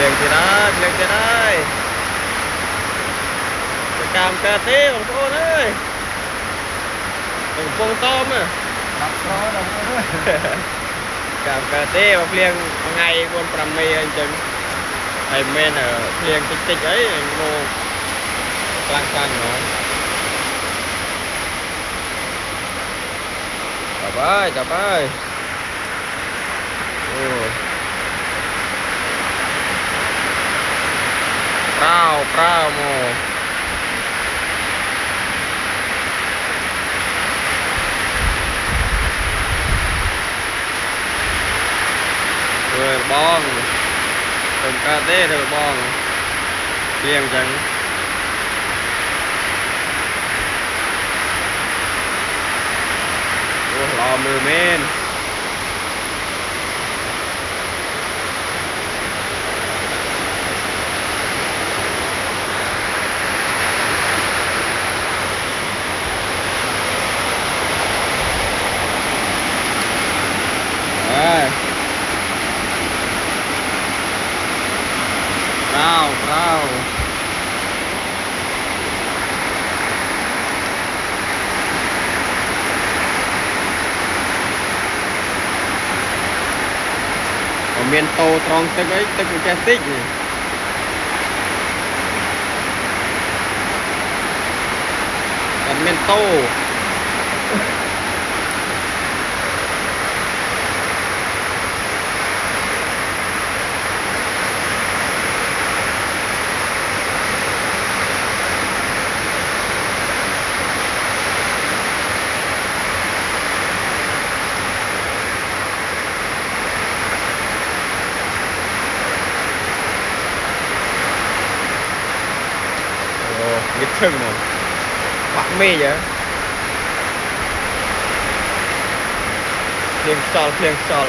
liền thì đây cam cà tê bằng cô ơi đừng phong tôm à cam cà tê bằng liền ngày con pram mê anh chừng thầy men ở liền tích tích ấy nô clang clang rồi chào ơi prao mô rồi bong từng ca tê rồi bong riêng chẳng lò mưa men Bravo. Ở miền Tô trong tức ấy, tức là cái tích này. Ở miền Tô. Biết chừng rồi bắt mê vậy liền so là